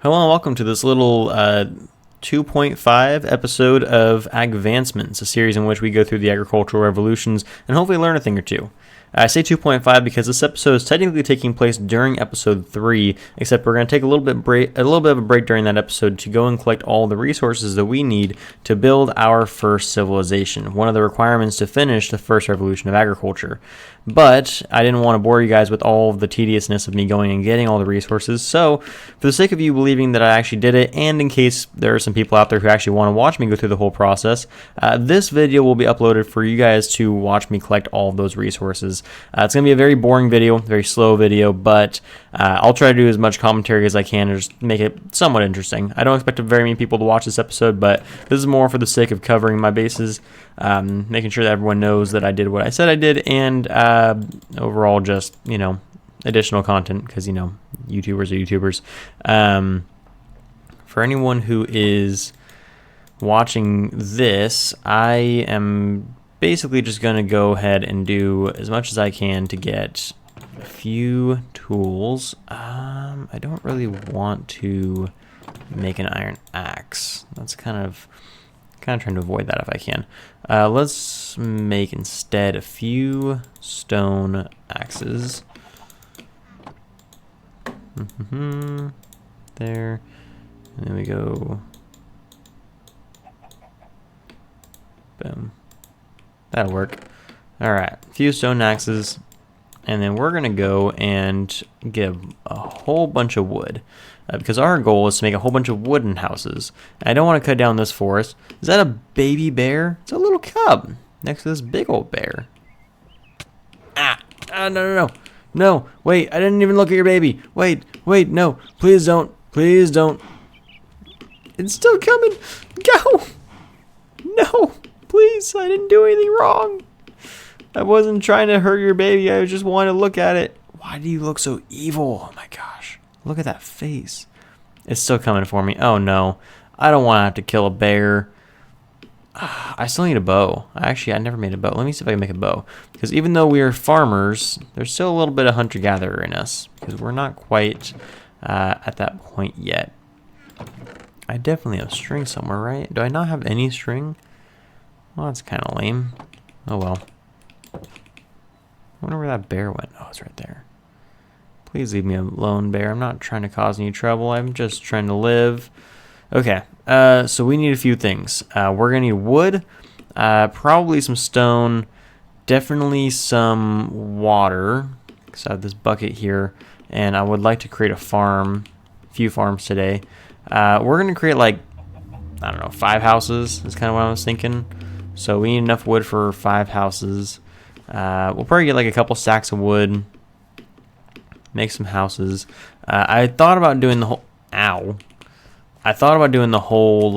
Hello and welcome to this little 2.5 episode of Agvancements, a series in which we go through the agricultural revolutions and hopefully learn a thing or two. I say 2.5 because this episode is technically taking place during episode 3, except we're going to take a little bit of a break during that episode to go and collect all the resources that we need to build our first civilization, one of the requirements to finish the first revolution of agriculture. But I didn't want to bore you guys with all of the tediousness of me going and getting all the resources, so for the sake of you believing that I actually did it, and in case there are some people out there who actually want to watch me go through the whole process, this video will be uploaded for you guys to watch me collect all of those resources. It's going to be a very boring video, very slow video, but I'll try to do as much commentary as I can to just make it somewhat interesting. I don't expect very many people to watch this episode, but this is more for the sake of covering my bases, making sure that everyone knows that I did what I said I did, and overall just, additional content, because, YouTubers are YouTubers. For anyone who is watching this, I am basically just going to go ahead and do as much as I can to get a few tools. I don't really want to make an iron axe. That's kind of trying to avoid that if I can. Let's make instead a few stone axes. There. And then we go. Boom. That'll work. Alright, a few stone axes, and then we're going to go and get a whole bunch of wood, because our goal is to make a whole bunch of wooden houses. And I don't want to cut down this forest. Is that a baby bear? It's a little cub next to this big old bear. No. No, wait, I didn't even look at your baby. Wait, no, please don't. Please don't. It's still coming. Go. No. Please, I didn't do anything wrong. I wasn't trying to hurt your baby. I just wanted to look at it. Why do you look so evil? Oh my gosh. Look at that face. It's still coming for me. Oh no. I don't want to have to kill a bear. I still need a bow. I never made a bow. Let me see if I can make a bow. Because even though we are farmers, there's still a little bit of hunter-gatherer in us. Because we're not quite at that point yet. I definitely have string somewhere, right? Do I not have any string? Well, that's kind of lame. Oh well. I wonder where that bear went. Oh, it's right there. Please leave me alone, bear. I'm not trying to cause any trouble. I'm just trying to live. Okay, so we need a few things. We're going to need wood, probably some stone, definitely some water. So I have this bucket here, and I would like to create a few farms today. We're going to create, 5 houses is kind of what I was thinking. So we need enough wood for 5 houses. We'll probably get a couple stacks of wood. Make some houses. I thought about doing the whole... Ow. I thought about doing the whole,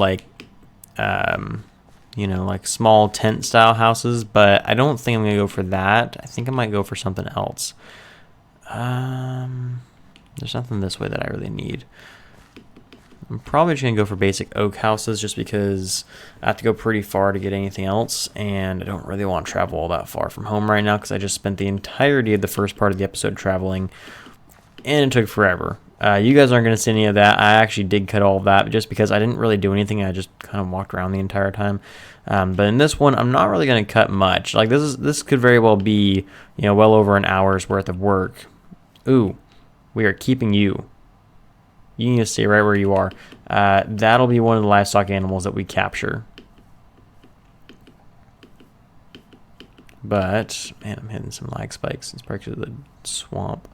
small tent-style houses, but I don't think I'm going to go for that. I think I might go for something else. There's nothing this way that I really need. I'm probably just going to go for basic oak houses just because I have to go pretty far to get anything else, and I don't really want to travel all that far from home right now because I just spent the entirety of the first part of the episode traveling, and it took forever. You guys aren't going to see any of that. I actually did cut all of that just because I didn't really do anything. I just kind of walked around the entire time. But in this one, I'm not really going to cut much. This could very well be, well over an hour's worth of work. Ooh, we are keeping you. You need to stay right where you are. That'll be one of the livestock animals that we capture. But, man, I'm hitting some lag spikes. It's probably because of the swamp.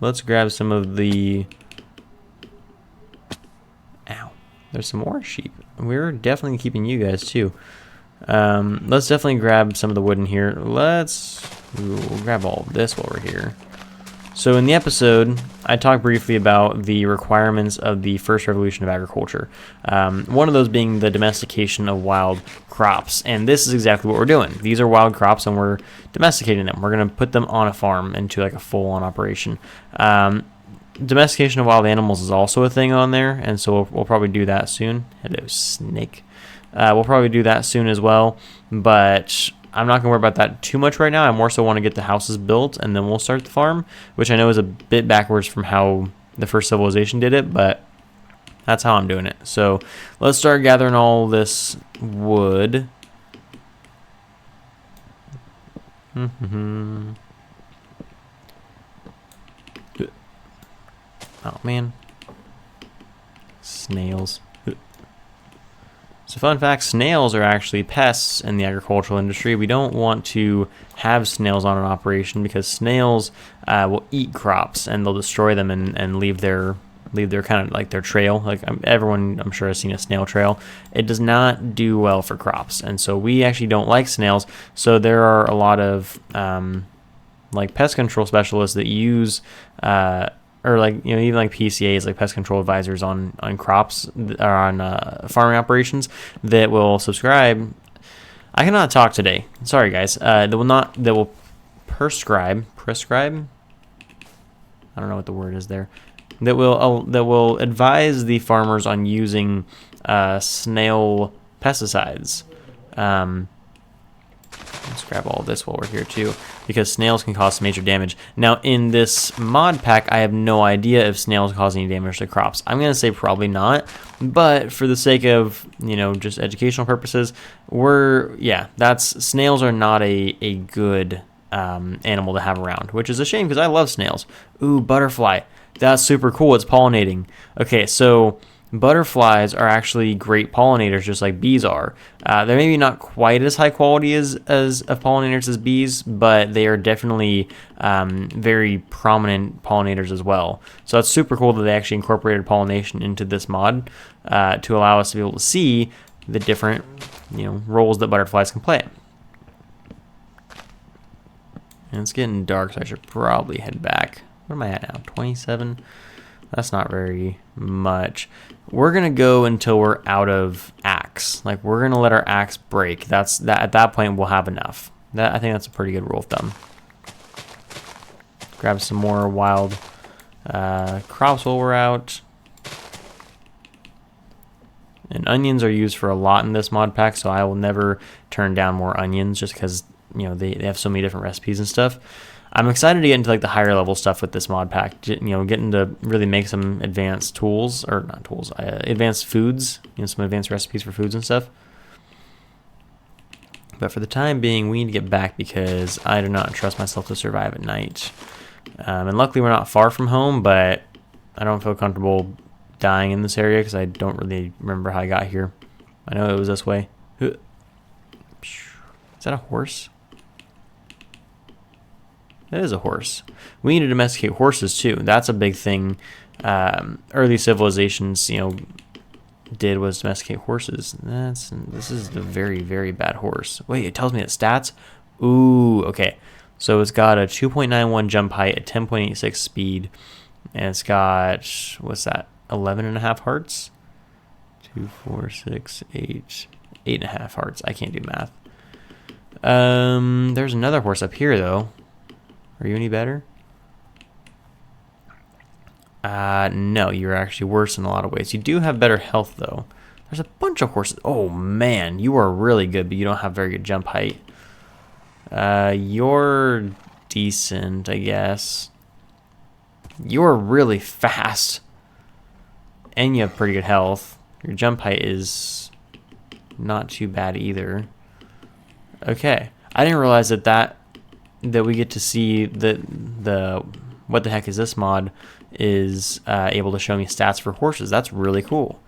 Let's grab some of the... Ow. There's some more sheep. We're definitely keeping you guys, too. Let's definitely grab some of the wood in here. We'll grab all of this while we're here. So in the episode, I talked briefly about the requirements of the first revolution of agriculture. One of those being the domestication of wild crops. And this is exactly what we're doing. These are wild crops and we're domesticating them. We're going to put them on a farm into a full-on operation. Domestication of wild animals is also a thing on there, and so we'll probably do that soon. Hello, snake. We'll probably do that soon as well, but I'm not going to worry about that too much right now. I more so want to get the houses built, and then we'll start the farm, which I know is a bit backwards from how the first civilization did it, but that's how I'm doing it. So let's start gathering all this wood. Oh man, snails. So fun fact, snails are actually pests in the agricultural industry. We don't want to have snails on an operation because snails will eat crops and they'll destroy them and leave their kind of like their trail. Like everyone, I'm sure, has seen a snail trail. It does not do well for crops, and so we actually don't like snails. So there are a lot of like pest control specialists that use or like, you know, even like PCAs, like pest control advisors on crops or on farming operations that will subscribe. I cannot talk today. Sorry, guys. That will prescribe. I don't know what the word is there. That will advise the farmers on using snail pesticides. Let's grab all this while we're here too, because snails can cause major damage. Now in this mod pack, I have no idea if snails cause any damage to crops. I'm gonna say probably not, but for the sake of, you know, just educational purposes, snails are not a good animal to have around, which is a shame because I love snails. Ooh, butterfly. That's super cool. It's pollinating. Okay, so butterflies are actually great pollinators, just like bees are. They're maybe not quite as high quality as of pollinators as bees, but they are definitely very prominent pollinators as well. So it's super cool that they actually incorporated pollination into this mod to allow us to be able to see the different, you know, roles that butterflies can play. And it's getting dark, so I should probably head back. What am I at now? 27? That's not very much. We're gonna go until we're out of axe. Like, we're gonna let our axe break. At that point we'll have enough. I think that's a pretty good rule of thumb. Grab some more wild crops while we're out. And onions are used for a lot in this mod pack, so I will never turn down more onions just because, you know, they have so many different recipes and stuff. I'm excited to get into like the higher level stuff with this mod pack. You know, getting to really make some advanced tools, or not tools, advanced foods. You know, some advanced recipes for foods and stuff. But for the time being, we need to get back because I do not trust myself to survive at night. And luckily, we're not far from home, but I don't feel comfortable dying in this area because I don't really remember how I got here. I know it was this way. Is that a horse? That is a horse. We need to domesticate horses too. That's a big thing. Early civilizations, you know, did was domesticate horses. This is the very, very bad horse. Wait, it tells me its stats. Ooh, okay. So it's got a 2.91 jump height, a 10.86 speed, and it's got, what's that? 11.5 hearts. 2, 4, 6, 8, 8.5 hearts. I can't do math. There's another horse up here though. Are you any better? No, you're actually worse in a lot of ways. You do have better health, though. There's a bunch of horses. Oh, man, you are really good, but you don't have very good jump height. You're decent, I guess. You're really fast. And you have pretty good health. Your jump height is not too bad either. Okay. I didn't realize that we get to see the what the heck is this mod is able to show me stats for horses. That's really cool.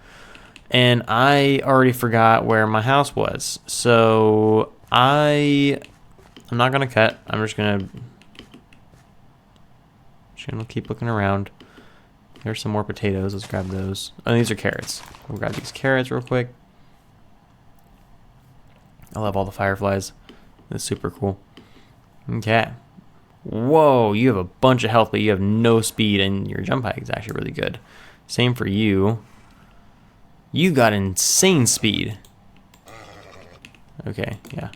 And I already forgot where my house was, so I'm not gonna cut. I'm just gonna keep looking around. There's some more potatoes. Let's grab those. Oh, these are carrots. We'll grab these carrots real quick. I love all the fireflies. That's super cool. Okay. Whoa, you have a bunch of health, but you have no speed, and your jump height is actually really good. Same for you. You got insane speed. Okay, yeah.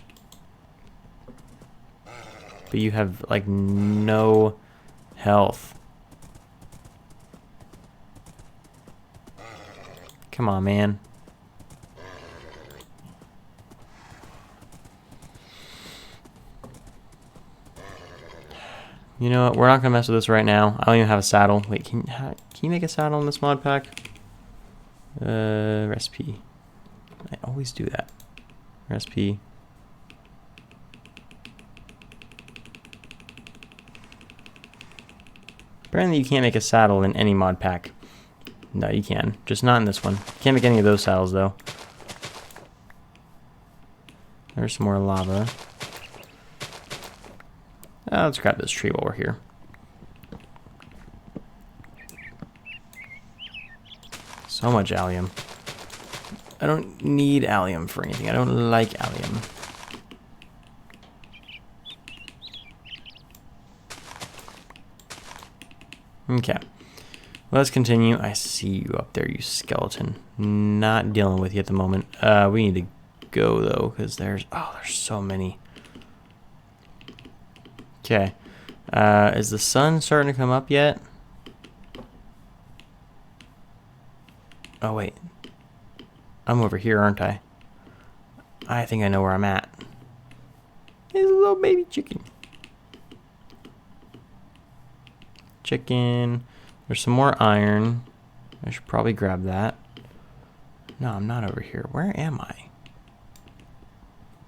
But you have, like, no health. Come on, man. You know what? We're not gonna mess with this right now. I don't even have a saddle. Wait, can you make a saddle in this mod pack? Recipe. I always do that. Recipe. Apparently you can't make a saddle in any mod pack. No, you can. Just not in this one. Can't make any of those saddles, though. There's some more lava. Let's grab this tree while we're here. So much allium. I don't need allium for anything. I don't like allium. Okay. Let's continue. I see you up there, you skeleton. Not dealing with you at the moment. We need to go, though, because there's so many. Okay. Is the sun starting to come up yet? Oh, wait. I'm over here, aren't I? I think I know where I'm at. There's a little baby chicken. Chicken. There's some more iron. I should probably grab that. No, I'm not over here. Where am I?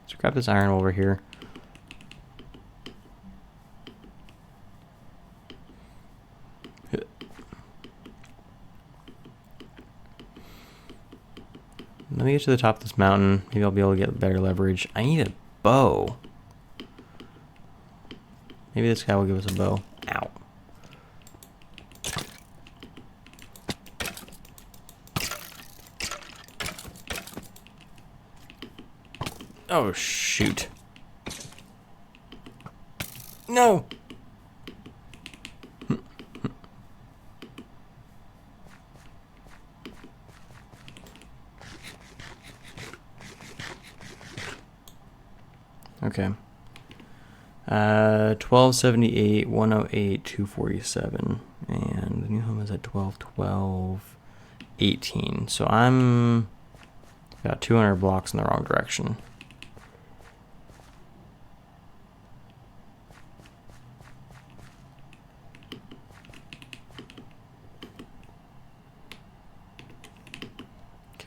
Let's grab this iron over here. Let me get to the top of this mountain. Maybe I'll be able to get better leverage. I need a bow. Maybe this guy will give us a bow. Ow. Oh, shoot. No! Okay. 1278, 108, 247. And the new home is at 1212, 18. So I'm got 200 blocks in the wrong direction.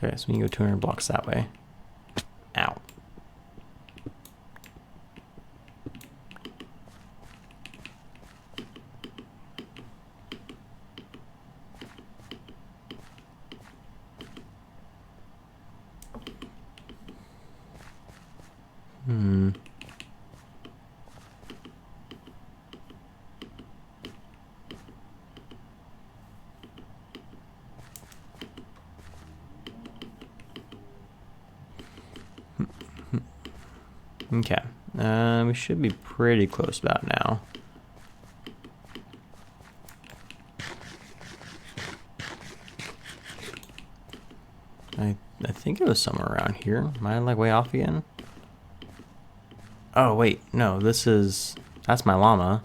Okay, so we can go 200 blocks that way. Ow. Okay, we should be pretty close about now. I think it was somewhere around here. Am I like way off again? Oh wait, no, that's my llama.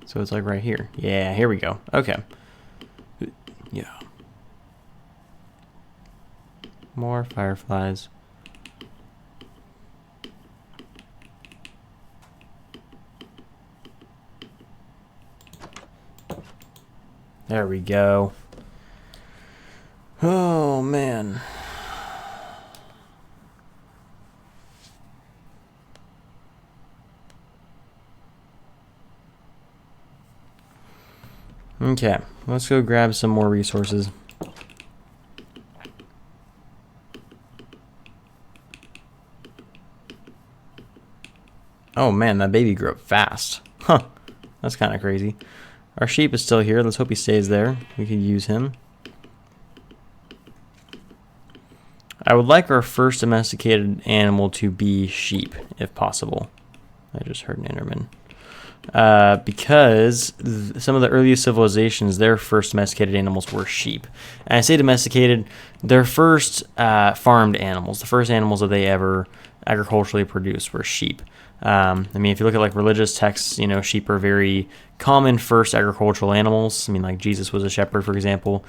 So it's like right here. Yeah, here we go. Okay. Yeah. More fireflies. There we go. Oh, man. Okay, let's go grab some more resources. Oh man, that baby grew up fast. Huh, that's kind of crazy. Our sheep is still here. Let's hope he stays there. We could use him. I would like our first domesticated animal to be sheep, if possible. I just heard an Enderman. Because some of the earliest civilizations, their first domesticated animals were sheep. And I say domesticated, their first farmed animals, the first animals that they ever agriculturally produced were sheep. I mean, if you look at like religious texts, you know, sheep are very common first agricultural animals. I mean, like Jesus was a shepherd, for example.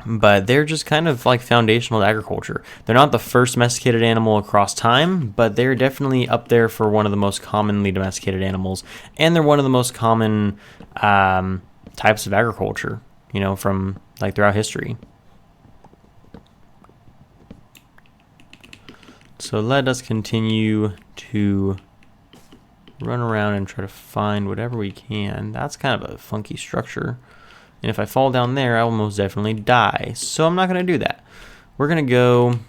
but they're just kind of like foundational to agriculture. They're not the first domesticated animal across time, but they're definitely up there for one of the most commonly domesticated animals, and they're one of the most common types of agriculture, you know, from like throughout history. So let us continue to run around and try to find whatever we can. That's kind of a funky structure. And if I fall down there, I will most definitely die. So I'm not going to do that. We're going to go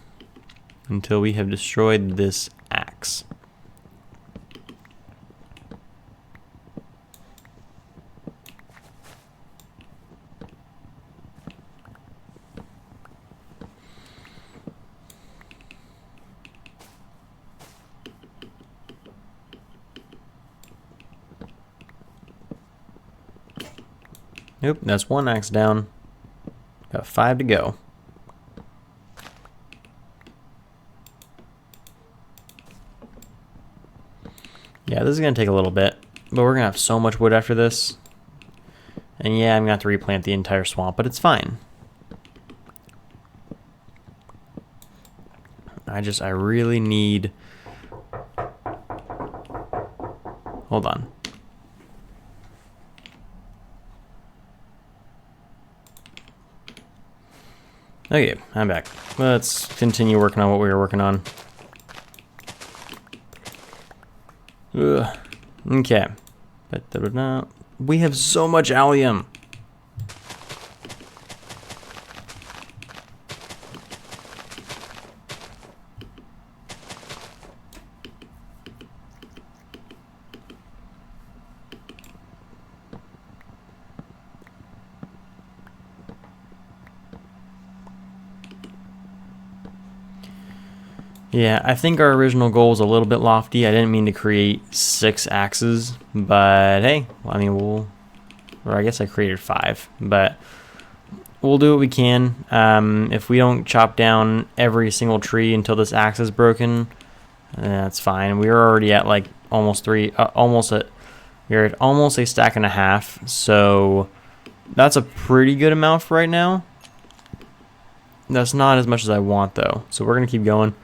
until we have destroyed this axe. Nope, that's one axe down. Got 5 to go. Yeah, this is going to take a little bit, but we're going to have so much wood after this. And yeah, I'm going to have to replant the entire swamp, but it's fine. I really need... Hold on. Okay, I'm back. Let's continue working on what we were working on. Ugh. Okay. We have so much allium. Yeah, I think our original goal was a little bit lofty. I didn't mean to create 6 axes, but hey, I mean, or I guess I created 5, but we'll do what we can. If we don't chop down every single tree until this axe is broken, that's fine. We're already at like almost we're at almost a stack and a half, so that's a pretty good amount for right now. That's not as much as I want though, so we're gonna keep going.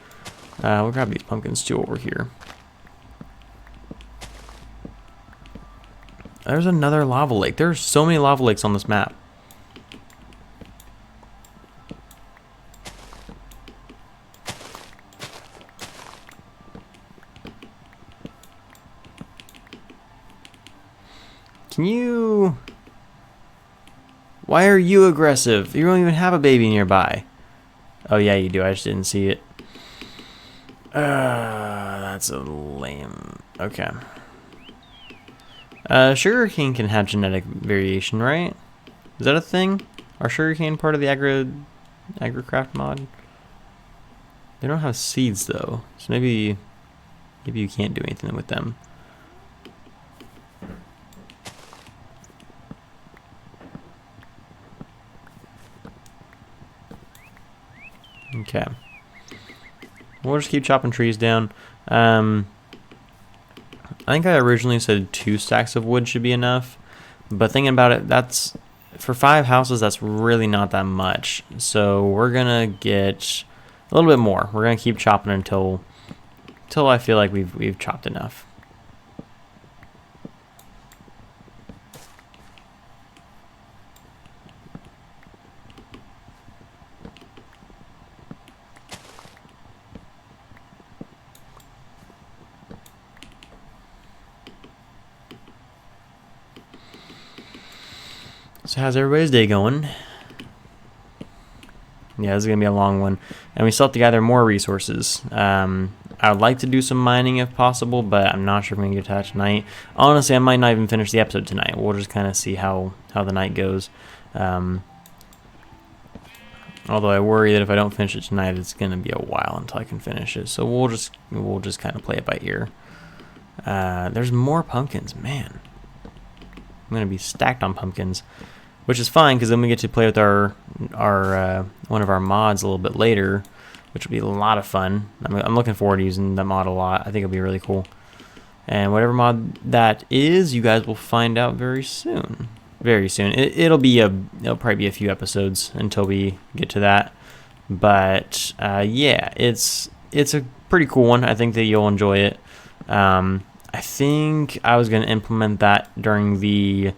We'll grab these pumpkins too over here. There's another lava lake. There's so many lava lakes on this map. Can you... Why are you aggressive? You don't even have a baby nearby. Oh yeah, you do. I just didn't see it. That's a lame. Okay. Sugarcane can have genetic variation, right? Is that a thing? Are sugarcane part of the Agricraft mod? They don't have seeds though, so maybe you can't do anything with them. Okay. We'll just keep chopping trees down. I think I originally said 2 stacks of wood should be enough, but thinking about it, that's for 5 houses. That's really not that much. So we're gonna get a little bit more. We're gonna keep chopping until I feel like we've chopped enough. So how's everybody's day going? Yeah, this is going to be a long one. And we still have to gather more resources. I would like to do some mining if possible, but I'm not sure if I'm going to get to that tonight. Honestly, I might not even finish the episode tonight. We'll just kind of see how the night goes. Although I worry that if I don't finish it tonight, it's going to be a while until I can finish it. So we'll just kind of play it by ear. There's more pumpkins, man. I'm going to be stacked on pumpkins. Which is fine, because then we get to play with our one of our mods a little bit later, which will be a lot of fun. I'm looking forward to using that mod a lot. I think it'll be really cool. And whatever mod that is, you guys will find out very soon. very soon. It'll probably be a few episodes until we get to that. But yeah, it's a pretty cool one. I think that you'll enjoy it. I think I was going to implement that during the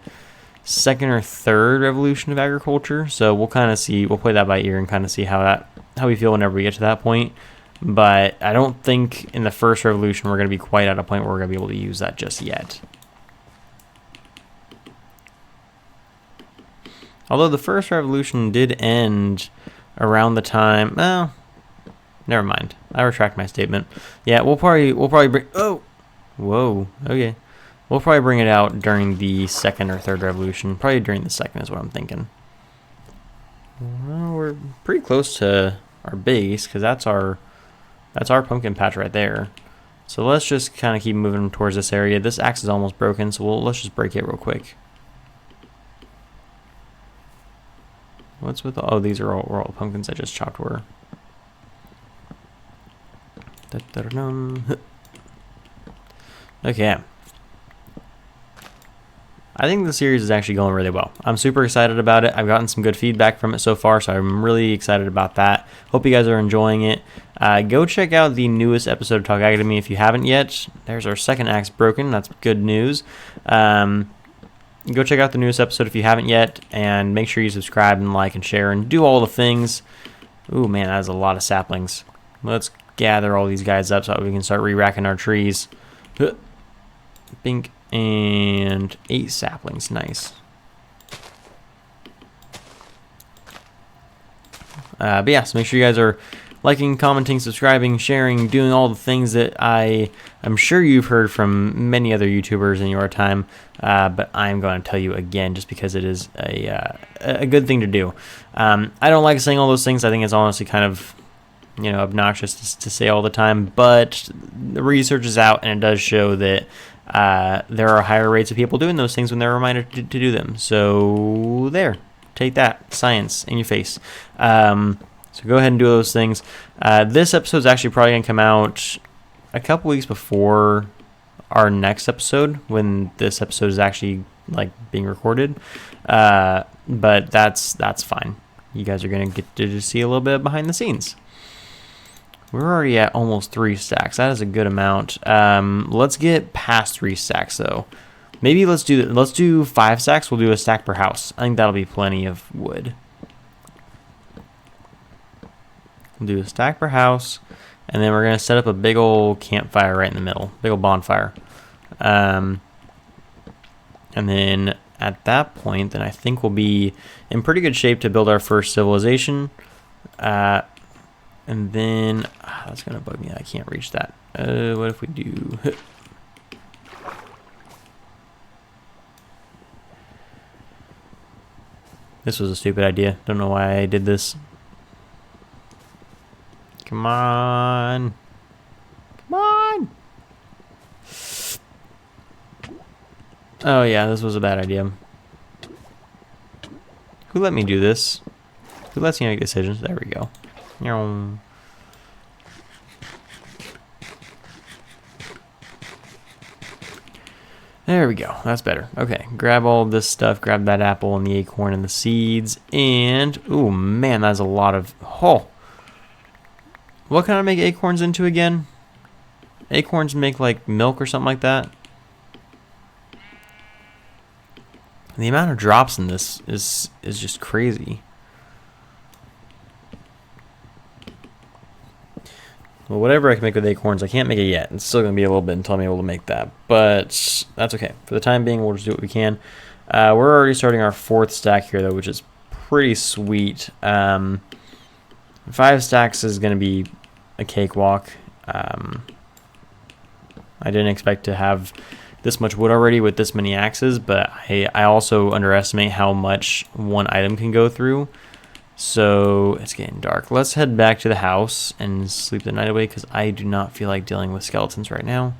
second or third revolution of agriculture. So we'll kind of see. We'll play that by ear and kind of see how we feel whenever we get to that point. But I don't think in the first revolution we're going to be quite at a point where we're going to be able to use that just yet. Although the first revolution did end around the time. Well, never mind. I retract my statement. Yeah, we'll probably bring. Oh, whoa. Okay, we'll probably bring it out during the second or third revolution. Probably during the second is what I'm thinking. Well, we're pretty close to our base because that's our pumpkin patch right there. So let's just kind of keep moving towards this area. This axe is almost broken, so let's just break it real quick. What's with all these are all pumpkins I just chopped were. Okay. I think the series is actually going really well. I'm super excited about it. I've gotten some good feedback from it so far, so I'm really excited about that. Hope you guys are enjoying it. Go check out the newest episode of Talk Academy if you haven't yet. There's our second axe broken. That's good news. Go check out the newest episode if you haven't yet, and make sure you subscribe and like and share and do all the things. Ooh, man, that is a lot of saplings. Let's gather all these guys up so that we can start re-racking our trees. Bink. And 8 saplings. Nice. But yeah, so make sure you guys are liking, commenting, subscribing, sharing, doing all the things that I'm sure you've heard from many other YouTubers in your time, but I'm going to tell you again just because it is a good thing to do. I don't like saying all those things. I think it's honestly kind of, you know, obnoxious to say all the time, but the research is out and it does show that there are higher rates of people doing those things when they're reminded to do them. So there, take that, science in your face. So go ahead and do those things. This episode is actually probably going to come out a couple weeks before our next episode, when this episode is actually like being recorded. But that's fine. You guys are going to get to see a little bit behind the scenes. We're already at almost 3 stacks. That is a good amount. Let's get past 3 stacks though. Maybe let's do 5 stacks. We'll do a stack per house. I think that'll be plenty of wood. We'll do a stack per house, and then we're gonna set up a big old campfire right in the middle, big old bonfire. And then at that point, then I think we'll be in pretty good shape to build our first civilization. And then, that's going to bug me. I can't reach that. What if we do... This was a stupid idea. Don't know why I did this. Come on. Come on. Oh, yeah, this was a bad idea. Who let me do this? Who lets me make decisions? There we go. There we go. That's better. Okay, grab all this stuff. Grab that apple and the acorn and the seeds. And, ooh, man, that's a lot of... Oh! What can I make acorns into again? Acorns make, like, milk or something like that? The amount of drops in this is just crazy. Well, whatever I can make with acorns, I can't make it yet. It's still going to be a little bit until I'm able to make that. But that's okay. For the time being, we'll just do what we can. We're already starting our 4th stack here, though, which is pretty sweet. 5 stacks is going to be a cakewalk. I didn't expect to have this much wood already with this many axes, but I also underestimate how much one item can go through. So it's getting dark. Let's head back to the house and sleep the night away because I do not feel like dealing with skeletons right now.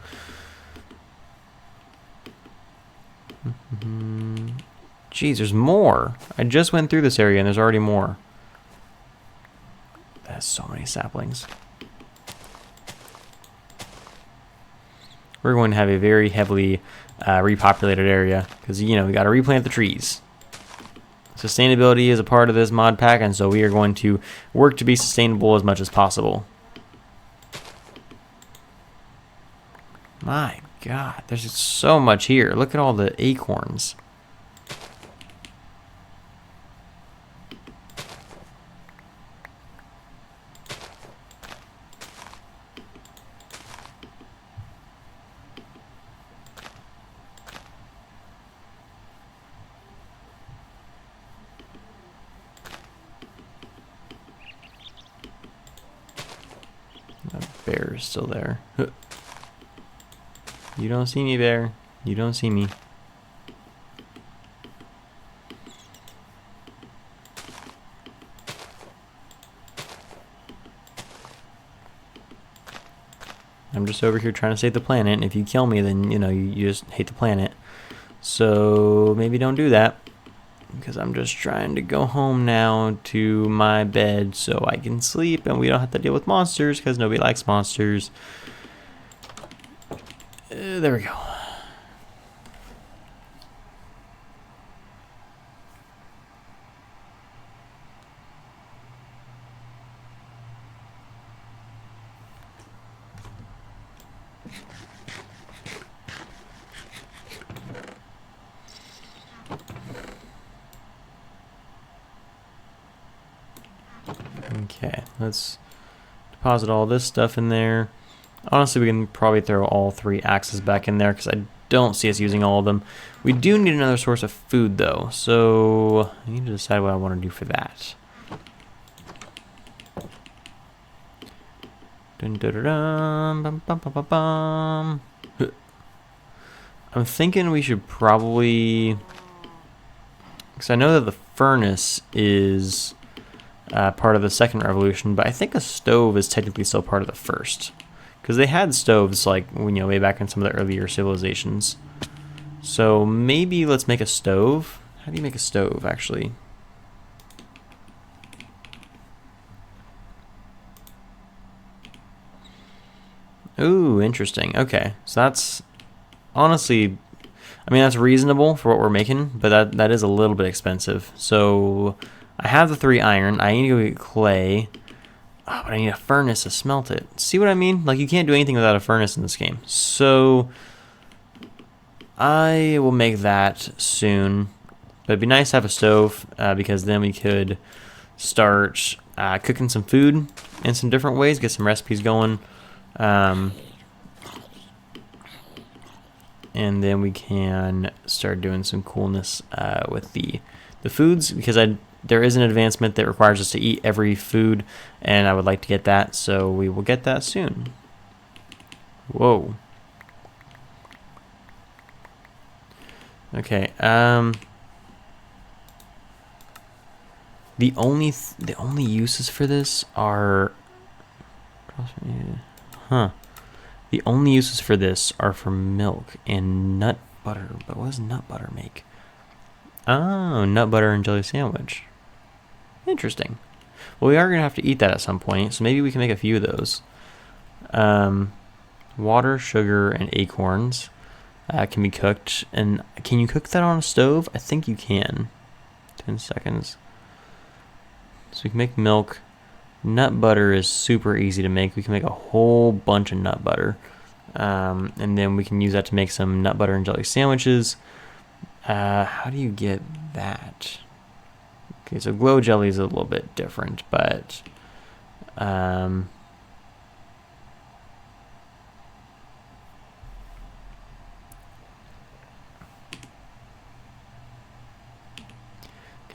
Jeez, there's more. I just went through this area and there's already more. That's so many saplings. We're going to have a very heavily repopulated area because, you know, we got to replant the trees. Sustainability is a part of this mod pack, and so we are going to work to be sustainable as much as possible. My God, there's just so much here. Look at all the acorns. That bear is still there. You don't see me, bear. You don't see me. I'm just over here trying to save the planet, and if you kill me, then, you know, you just hate the planet. So maybe don't do that, because I'm just trying to go home now to my bed so I can sleep and we don't have to deal with monsters, because nobody likes monsters. There we go. Okay, let's deposit all this stuff in there. Honestly, we can probably throw all 3 axes back in there because I don't see us using all of them. We do need another source of food, though, so I need to decide what I want to do for that. Dun, dun, dun, dun, bum, bum, bum, bum, bum. I'm thinking we should probably, because I know that the furnace is part of the second revolution, but I think a stove is technically still part of the first, because they had stoves like, you know, way back in some of the earlier civilizations. So maybe let's make a stove. How do you make a stove, actually? Ooh, interesting. Okay, so that's honestly, I mean, that's reasonable for what we're making, but that is a little bit expensive. So I have the 3 iron. I need to go get clay. Oh, but I need a furnace to smelt it. See what I mean? Like, you can't do anything without a furnace in this game. So I will make that soon. But it'd be nice to have a stove, because then we could start cooking some food in some different ways, get some recipes going. And then we can start doing some coolness with the foods, because there is an advancement that requires us to eat every food, and I would like to get that, so we will get that soon. Whoa. Okay. The only uses for this are, the only uses for this are for milk and nut butter. But what does nut butter make? Oh, nut butter and jelly sandwich. Interesting. Well, we are going to have to eat that at some point, so maybe we can make a few of those. Water, sugar, and acorns can be cooked. And can you cook that on a stove? I think you can. 10 seconds. So we can make milk. Nut butter is super easy to make. We can make a whole bunch of nut butter. And then we can use that to make some nut butter and jelly sandwiches. How do you get that? Okay, so glow jelly is a little bit different, but okay,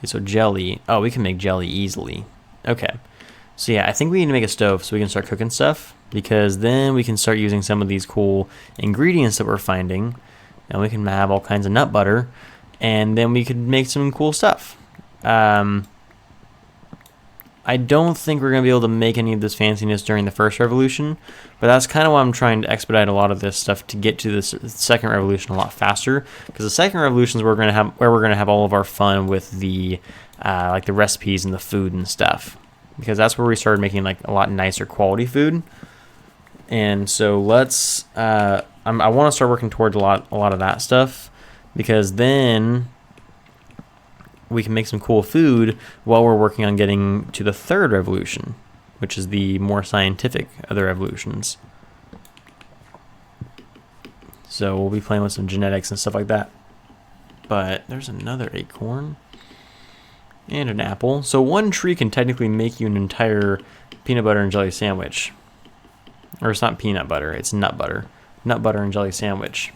so jelly. Oh, we can make jelly easily. Okay. So yeah, I think we need to make a stove so we can start cooking stuff, because then we can start using some of these cool ingredients that we're finding, and we can have all kinds of nut butter, and then we could make some cool stuff. I don't think we're going to be able to make any of this fanciness during the first revolution, but that's kind of why I'm trying to expedite a lot of this stuff to get to the second revolution a lot faster, because the second revolution is where we're going to have all of our fun with the like the recipes and the food and stuff, because that's where we started making like a lot nicer quality food. And so let's I want to start working towards a lot of that stuff, because then we can make some cool food while we're working on getting to the third revolution, which is the more scientific of the revolutions. So we'll be playing with some genetics and stuff like that. But there's another acorn and an apple. So one tree can technically make you an entire peanut butter and jelly sandwich. Or it's not peanut butter, it's nut butter. Nut butter and jelly sandwich.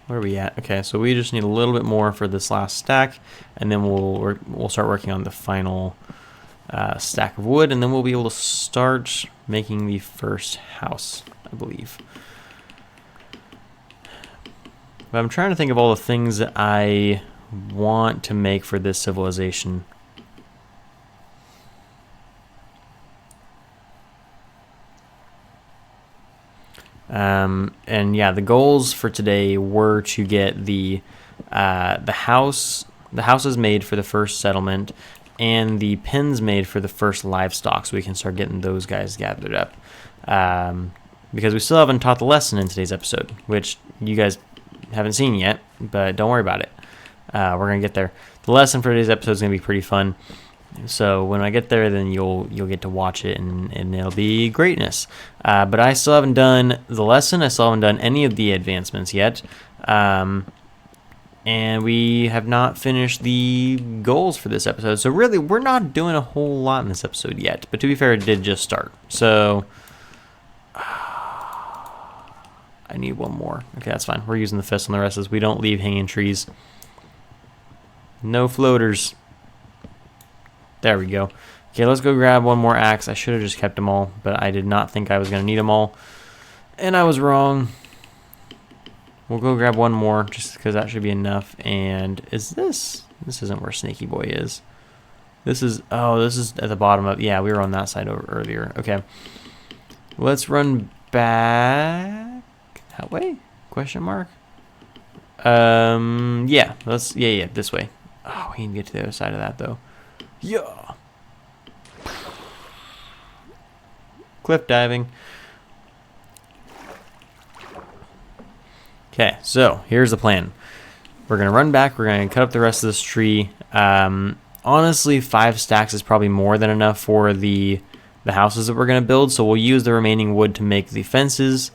Where are we at? Okay, so we just need a little bit more for this last stack, and then we'll start working on the final stack of wood, and then we'll be able to start making the first house, I believe. But I'm trying to think of all the things that I want to make for this civilization. And yeah, the goals for today were to get the houses made for the first settlement and the pens made for the first livestock, so we can start getting those guys gathered up. Because we still haven't taught the lesson in today's episode, which you guys haven't seen yet, but don't worry about it. We're gonna get there. The lesson for today's episode is gonna be pretty fun. So when I get there, then you'll get to watch it, and it'll be greatness. But I still haven't done the lesson. I still haven't done any of the advancements yet. And we have not finished the goals for this episode. So really, we're not doing a whole lot in this episode yet. But to be fair, it did just start. So I need one more. Okay, that's fine. We're using the fist on the rest of this. We don't leave hanging trees. No floaters. There we go. Okay, let's go grab one more axe. I should have just kept them all, but I did not think I was going to need them all. And I was wrong. We'll go grab one more, just because that should be enough. And is this... This isn't where Snaky Boy is. This is... Oh, this is at the bottom of... Yeah, we were on that side over earlier. Okay. Let's run back... That way? Question mark? Yeah. Let's... Yeah, this way. Oh, we need to get to the other side of that, though. Yeah. Cliff diving. Okay, so here's the plan. We're gonna run back. We're gonna cut up the rest of this tree. Honestly, 5 stacks is probably more than enough for the houses that we're gonna build. So we'll use the remaining wood to make the fences,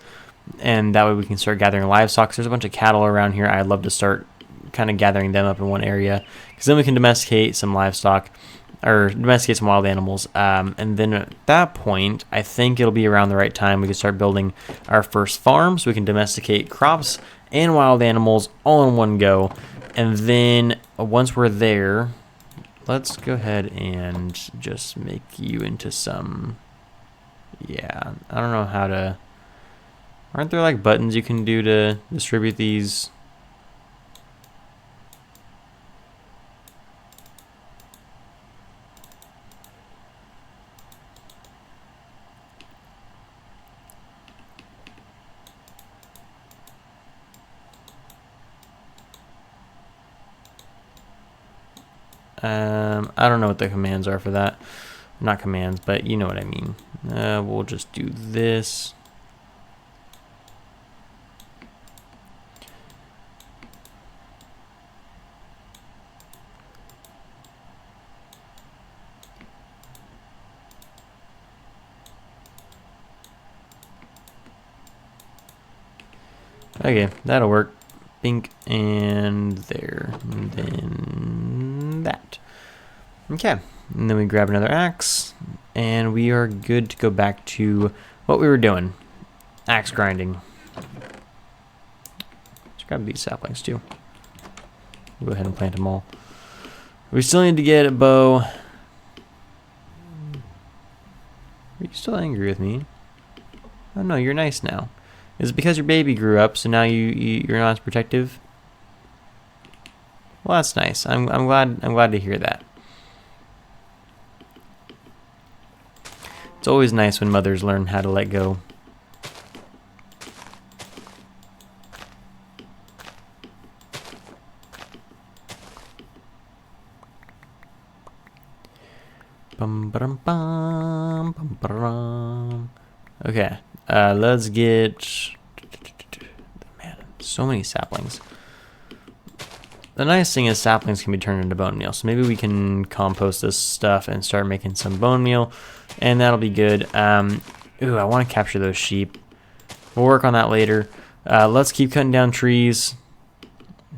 and that way we can start gathering livestock. There's a bunch of cattle around here. I'd love to start kind of gathering them up in one area, because then we can domesticate some livestock, or domesticate some wild animals. And then at that point, I think it'll be around the right time we can start building our first farm, so we can domesticate crops and wild animals all in one go. And then once we're there, let's go ahead and just make you into some... Yeah, I don't know how to... Aren't there like buttons you can do to distribute these? I don't know what the commands are for that. Not commands, but you know what I mean. We'll just do this. Okay, that'll work. Pink and there. And then that. Okay, and then we grab another axe, and we are good to go back to what we were doing. Axe grinding. Let's grab these saplings too. We'll go ahead and plant them all. We still need to get a bow. Are you still angry with me? Oh no, you're nice now. Is it because your baby grew up, so now you're not as protective? Well, that's nice. I'm glad to hear that. It's always nice when mothers learn how to let go. Okay, let's get... Man, So many saplings. The nice thing is saplings can be turned into bone meal. So maybe we can compost this stuff and start making some bone meal. And that'll be good. Ooh, I want to capture those sheep. We'll work on that later. Let's keep cutting down trees.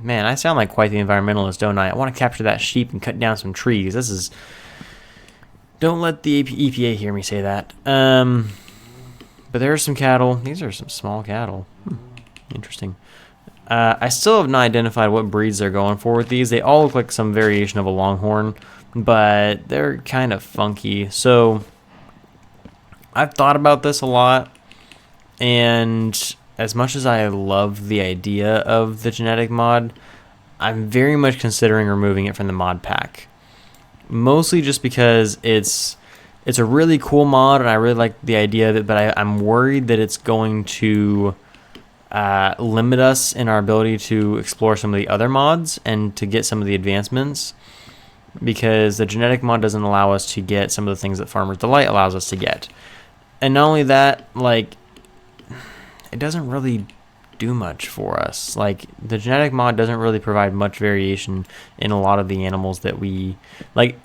Man, I sound like quite the environmentalist, don't I? I want to capture that sheep and cut down some trees. This is... Don't let the EPA hear me say that. But there are some cattle. These are some small cattle. Interesting. I still have not identified what breeds they're going for with these. They all look like some variation of a longhorn, but they're kind of funky. So I've thought about this a lot, and as much as I love the idea of the genetic mod, I'm very much considering removing it from the mod pack. Mostly just because it's a really cool mod, and I really like the idea of it, but I'm worried that it's going to limit us in our ability to explore some of the other mods and to get some of the advancements, because the genetic mod doesn't allow us to get some of the things that Farmer's Delight allows us to get. And not only that, like, it doesn't really do much for us. Like, the genetic mod doesn't really provide much variation in a lot of the animals that we like.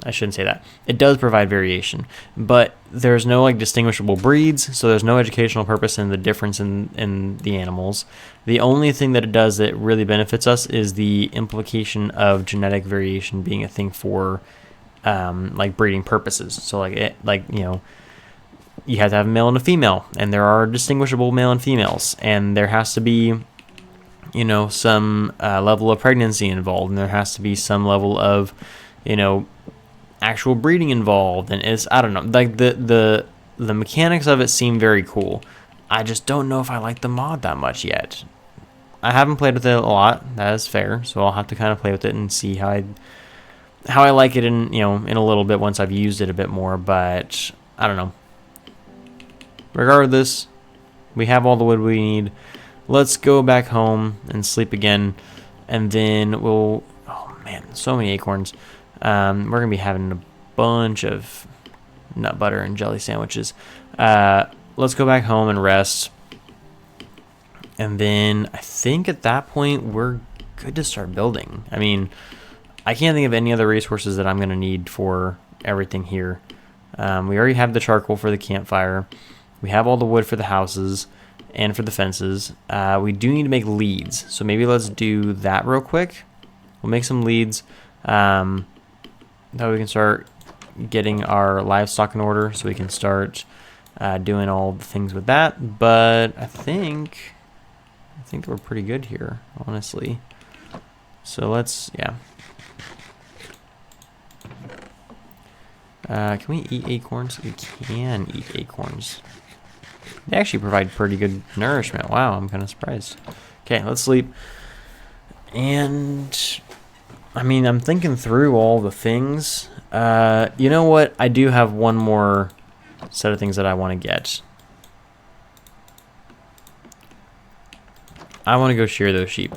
I shouldn't say that. It does provide variation, but there's no like distinguishable breeds, so there's no educational purpose in the difference in the animals. The only thing that it does that really benefits us is the implication of genetic variation being a thing for like breeding purposes. So like you know, you have to have a male and a female, and there are distinguishable male and females, and there has to be, you know, some level of pregnancy involved, and there has to be some level of, you know, actual breeding involved. And it's, I don't know, like the mechanics of it seem very cool. I just don't know if I like the mod that much yet. I haven't played with it a lot, that is fair, so I'll have to kind of play with it and see how I like it in, you know, in a little bit once I've used it a bit more. But I don't know. Regardless, we have all the wood we need. Let's go back home and sleep again, and then we'll, oh man, so many acorns. We're gonna be having a bunch of nut butter and jelly sandwiches. Let's go back home and rest, and then I think at that point we're good to start building. I mean, I can't think of any other resources that I'm gonna need for everything here. We already have the charcoal for the campfire. We have all the wood for the houses and for the fences. We do need to make leads, so maybe let's do that real quick. We'll make some leads. That we can start getting our livestock in order, so we can start doing all the things with that. But I think we're pretty good here, honestly. So let's, yeah. Can we eat acorns? We can eat acorns. They actually provide pretty good nourishment. Wow, I'm kind of surprised. Okay, let's sleep. And I mean, I'm thinking through all the things. You know what? I do have one more set of things that I want to get. I want to go shear those sheep.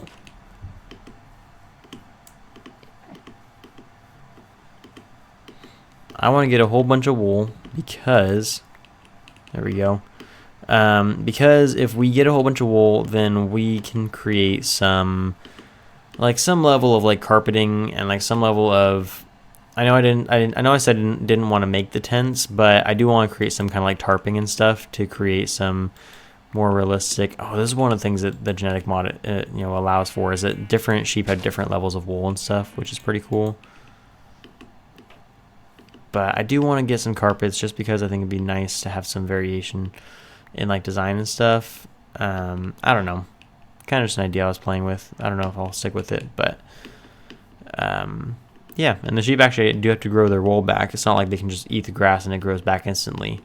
I want to get a whole bunch of wool because, there we go. Because if we get a whole bunch of wool, then we can create some level of like carpeting and like some level of, I know I said I didn't want to make the tents, but I do want to create some kind of like tarping and stuff to create some more realistic. Oh, this is one of the things that the genetic mod you know, allows for, is that different sheep have different levels of wool and stuff, which is pretty cool. But I do want to get some carpets just because I think it'd be nice to have some variation in like design and stuff. I don't know, kind of just an idea I was playing with. I don't know if I'll stick with it, but yeah. And the sheep actually do have to grow their wool back. It's not like they can just eat the grass and it grows back instantly.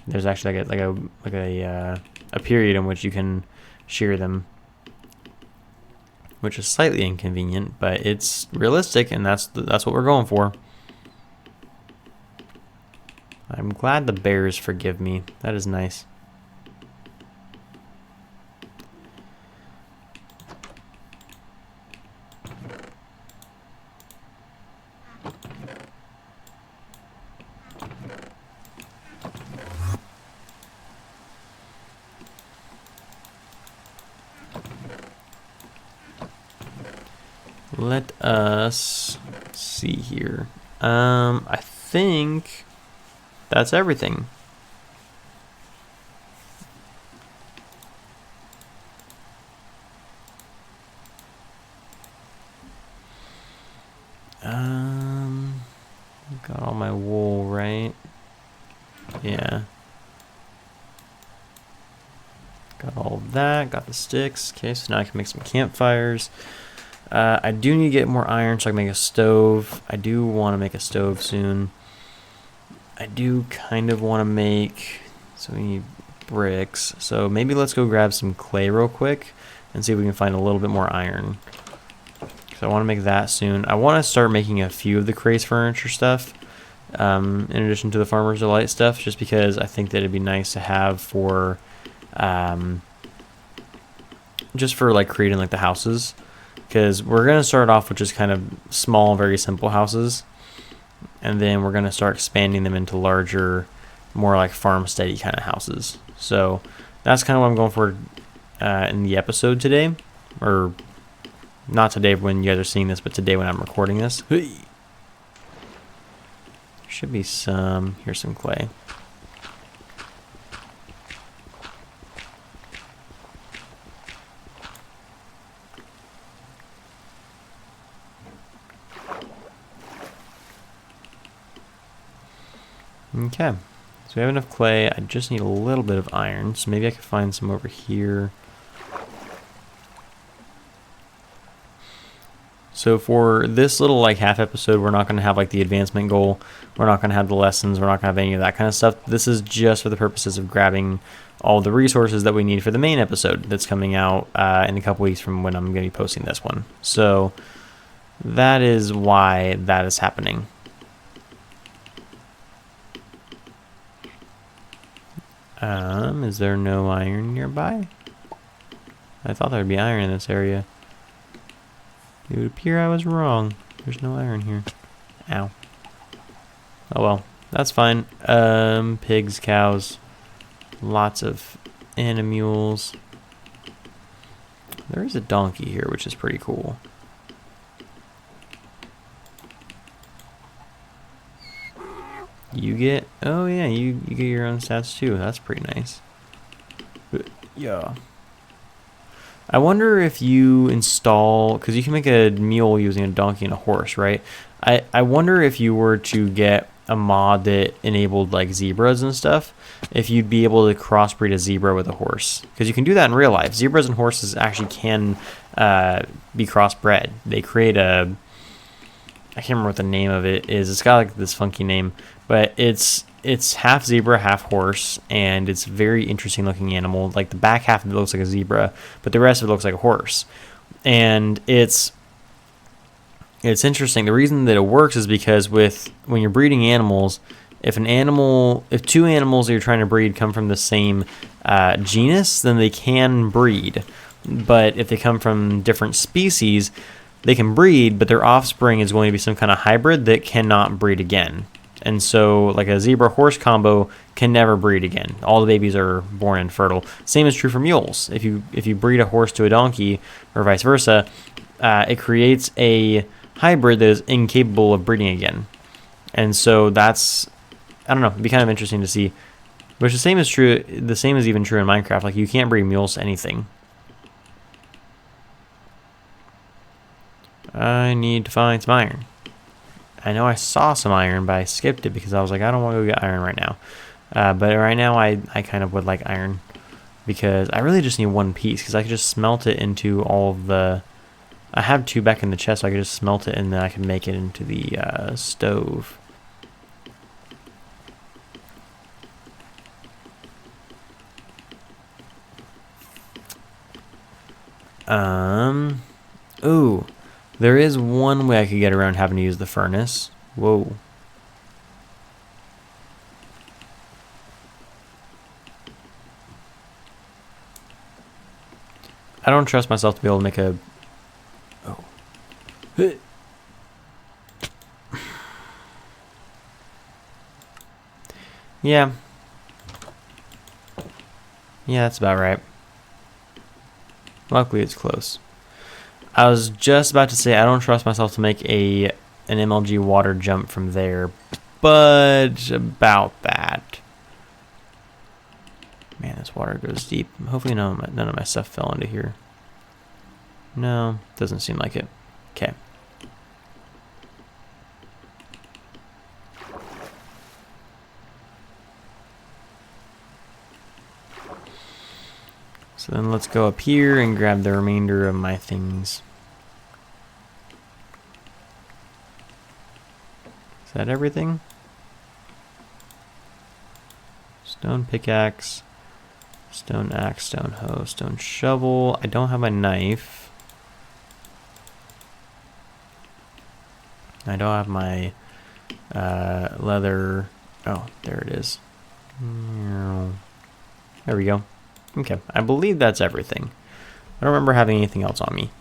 There's actually a period in which you can shear them, which is slightly inconvenient, but it's realistic, and that's what we're going for. I'm glad the bears forgive me. That is nice. Let us see here. I think that's everything. Got all my wool, right? Yeah. Got all of that, got the sticks. Okay, so now I can make some campfires. I do need to get more iron so I can make a stove. I do want to make a stove soon. I do kind of want to make, so we need bricks. So maybe let's go grab some clay real quick and see if we can find a little bit more iron. So I want to make that soon. I want to start making a few of the Cray's furniture stuff, in addition to the Farmer's Delight stuff, just because I think that it'd be nice to have for, just for like creating like the houses. Because we're going to start off with just kind of small, very simple houses. And then we're going to start expanding them into larger, more like farmsteady kind of houses. So that's kind of what I'm going for in the episode today. Or not today when you guys are seeing this, but today when I'm recording this. There should be some, here's some clay. Okay, so we have enough clay. I just need a little bit of iron, so maybe I could find some over here. So for this little like half episode, we're not going to have like the advancement goal. We're not going to have the lessons. We're not going to have any of that kind of stuff. This is just for the purposes of grabbing all the resources that we need for the main episode that's coming out in a couple weeks from when I'm going to be posting this one. So that is why that is happening. Is there no iron nearby? I thought there would be iron in this area. It would appear I was wrong. There's no iron here. Ow. Oh well, that's fine. Pigs, cows, lots of animals. There is a donkey here, which is pretty cool. You get, oh yeah, you get your own stats too. That's pretty nice. Yeah. I wonder if you install, because you can make a mule using a donkey and a horse, right? I wonder if you were to get a mod that enabled like zebras and stuff, if you'd be able to crossbreed a zebra with a horse. Because you can do that in real life. Zebras and horses actually can be crossbred. They create a, I can't remember what the name of it is. It's got like this funky name, but it's half zebra, half horse, and it's a very interesting looking animal. Like the back half of it looks like a zebra, but the rest of it looks like a horse. And it's interesting. The reason that it works is because when you're breeding animals, if two animals that you're trying to breed come from the same genus, then they can breed. But if they come from different species, they can breed, but their offspring is going to be some kind of hybrid that cannot breed again. And so like a zebra-horse combo can never breed again. All the babies are born infertile. Same is true for mules. If you breed a horse to a donkey or vice versa, it creates a hybrid that is incapable of breeding again. And so that's, I don't know, it'd be kind of interesting to see. Which the same is even true in Minecraft. Like you can't breed mules to anything. I need to find some iron. I know I saw some iron, but I skipped it because I was like, I don't want to go get iron right now. But right now, I kind of would like iron because I really just need one piece because I could just smelt it into all of the... I have 2 back in the chest, so I could just smelt it and then I can make it into the stove. Ooh. There is one way I could get around having to use the furnace. Whoa. I don't trust myself to be able to make a... Oh. Yeah. Yeah, that's about right. Luckily, it's close. I was just about to say I don't trust myself to make an MLG water jump from there, but about that. Man, this water goes deep. Hopefully none of my stuff fell into here. No, doesn't seem like it. Okay. So then let's go up here and grab the remainder of my things. Is that everything? Stone pickaxe, stone axe, stone hoe, stone shovel. I don't have my knife. I don't have my leather. Oh, there it is. There we go. Okay, I believe that's everything. I don't remember having anything else on me.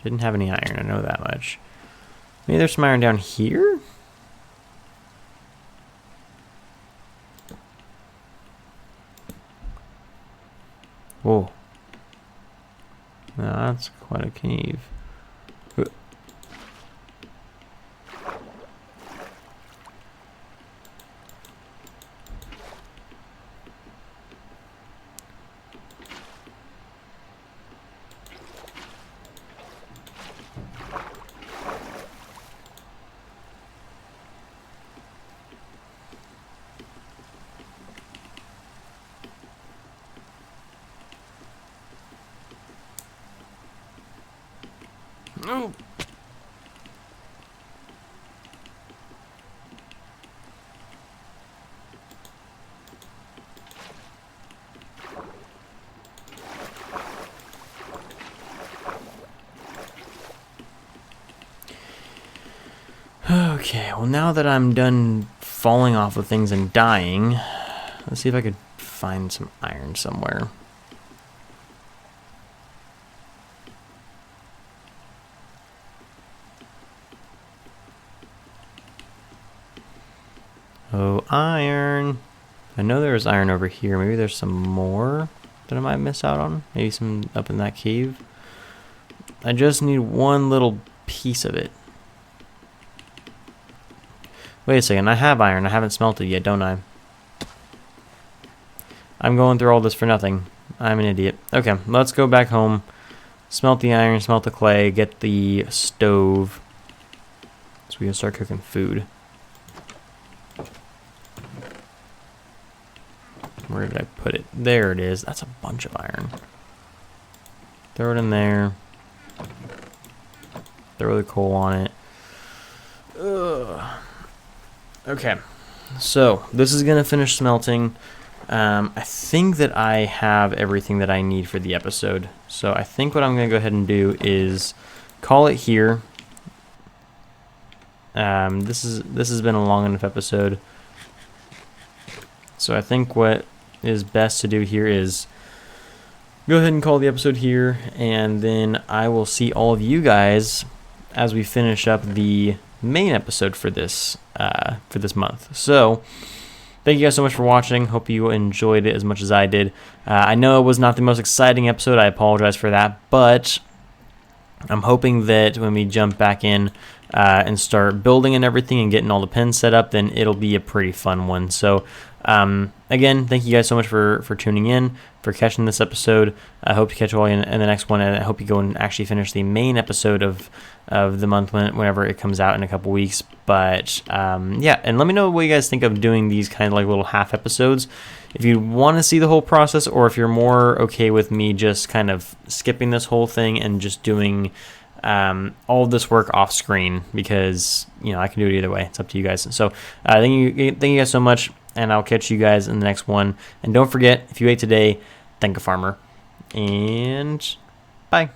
Didn't have any iron, I know that much. Maybe there's some iron down here? Whoa. Now that's quite a cave. No. Okay, well now that I'm done falling off of things and dying, let's see if I could find some iron somewhere. Oh, iron. I know there's iron over here. Maybe there's some more that I might miss out on. Maybe some up in that cave. I just need one little piece of it. Wait a second, I have iron. I haven't smelted yet, don't I? I'm going through all this for nothing. I'm an idiot. Okay, let's go back home. Smelt the iron, smelt the clay, get the stove. So we can start cooking food. Where did I put it? There it is. That's a bunch of iron. Throw it in there. Throw the coal on it. Ugh. Okay, so this is gonna finish smelting. I think that I have everything that I need for the episode. So I think what I'm gonna go ahead and do is call it here. This has been a long enough episode. So I think what is best to do here is go ahead and call the episode here, and then I will see all of you guys as we finish up the main episode for this month. So thank you guys so much for watching. Hope you enjoyed it as much as I did. I know it was not the most exciting episode. I apologize for that, but I'm hoping that when we jump back in and start building and everything and getting all the pins set up, then it'll be a pretty fun one. So again, thank you guys so much for tuning in, for catching this episode. I hope to catch you all in the next one, and I hope you go and actually finish the main episode of the month whenever it comes out in a couple weeks. But yeah, and let me know what you guys think of doing these kind of like little half episodes. If you want to see the whole process, or if you're more okay with me just kind of skipping this whole thing and just doing all of this work off screen, because I can do it either way. It's up to you guys. So thank you guys so much, and I'll catch you guys in the next one. And don't forget, if you ate today, thank a farmer. And bye.